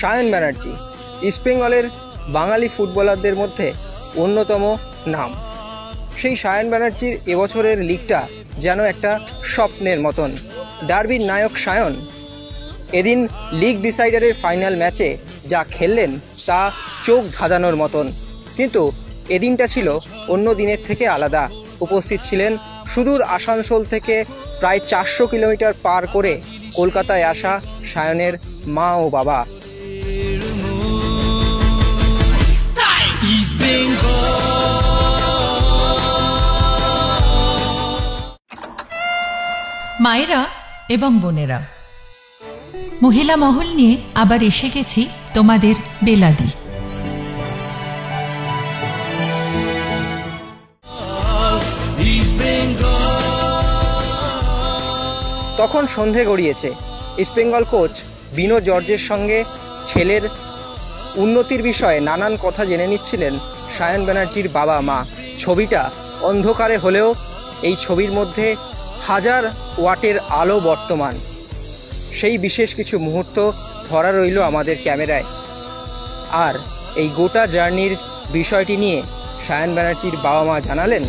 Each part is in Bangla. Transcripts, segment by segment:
সায়ন ব্যানার্জি ইস্টবেঙ্গলের বাঙালি ফুটবলারদের মধ্যে অন্যতম নাম। সেই সায়ন ব্যানার্জির এবছরের লিগটা যেন একটা স্বপ্নের মতন। ডার্বির নায়ক সায়ন এদিন লিগ ডিসাইডারের ফাইনাল ম্যাচে যা খেললেন তা চোখ ধাঁধানোর মতন। কিন্তু এদিনটা ছিল অন্য দিনের থেকে আলাদা। উপস্থিত ছিলেন সুদূর আসানসোল থেকে প্রায় 400 কিলোমিটার পার করে কলকাতায় আসা সায়নের মা ও বাবা। মায়েরা এবং বোনেরা, মহিলা মহল নিয়ে আবার এসে গেছি তোমাদের বেলাদি। তখন সন্ধে গড়িয়েছে। ইস্টবেঙ্গল কোচ বিনো জর্জের সঙ্গে ছেলের উন্নতির বিষয়ে নানান কথা জেনে নিচ্ছিলেন সায়ন ব্যানার্জির বাবা মা। ছবিটা অন্ধকারে হলেও এই ছবির মধ্যে হাজার ওয়াটের আলো বর্তমান। সেই বিশেষ কিছু মুহূর্ত ধরা রইল আমাদের ক্যামেরায়। আর এই গোটা জার্নির বিষয়টি নিয়ে সায়ন ব্যানার্জির বাবা মা জানালেন,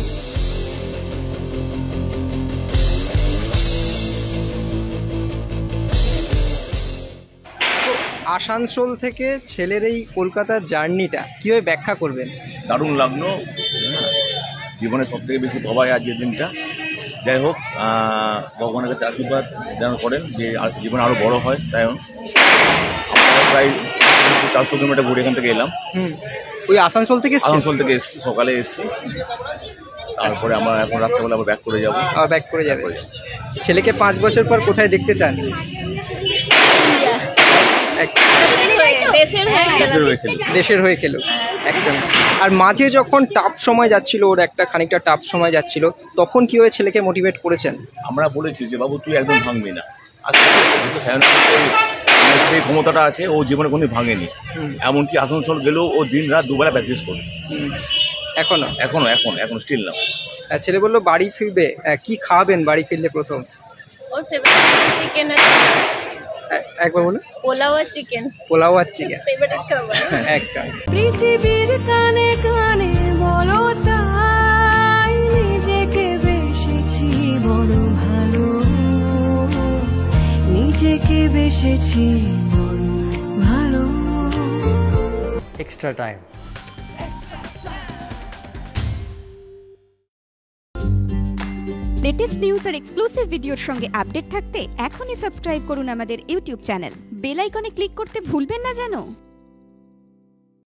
আসানসোল থেকে ছেলের এই কলকাতার জার্নিটা কীভাবে ব্যাখ্যা করবেন? দারুণ লাগলো। জীবনে সব থেকে বেশি ভাবায় আজ যে দিনটা। যাই হোক, ভগবানের কাছে আশীর্বাদ যেন করেন যে জীবনে আরও বড় হয় সায়ন। প্রায় 400 কিলোমিটার ঘুরে এখান থেকে এলাম। ওই আসানসোল থেকে এসেছি, সকালে এসেছি। তারপরে আমরা এখন রাত্রেবেলা আবার ব্যাক করে যাবো। ব্যাক করে যাবে। ছেলেকে 5 বছর পর কোথায় দেখতে চান? দেশের হয়ে খেলো একদম। আর মাঝে যখন টাফ সময় যাচ্ছিল, ওর একটা খানিকটা টাফ সময় যাচ্ছিল, তখন কীভাবে ছেলেকে মোটিভেট করেছেন? আমরা বলেছি যে বাবু তুই একদম ভাঙবি না। সেই ক্ষমতাটা আছে, ও জীবনে কোনোদিন ভাঙেনি। এমনকি আসানসোল গেলেও ও দিন রাত দুবেলা প্র্যাকটিস করে। এখনো স্টিল না। ছেলে বললো বাড়ি ফিরবে, কি খাওয়াবেন বাড়ি ফিরলে প্রথম? ওর ফেভারিট চিকেন আছে। একবার বলুন। পোলাও আর চিকেন ফেভারিট খাবার একদম। পৃথিবীর কানে কানে বলো তাই, নিজেকে বেসেছি বড় ভালো, নিজেকে বেসেছি বড় ভালো। Extra time. লেটেস্ট নিউজ আর এক্সক্লুসিভ ভিডিওর সঙ্গে আপডেট থাকতে এখনই সাবস্ক্রাইব করুন আমাদের ইউটিউব চ্যানেল। বেল আইকনে ক্লিক করতে ভুলবেন না যেন।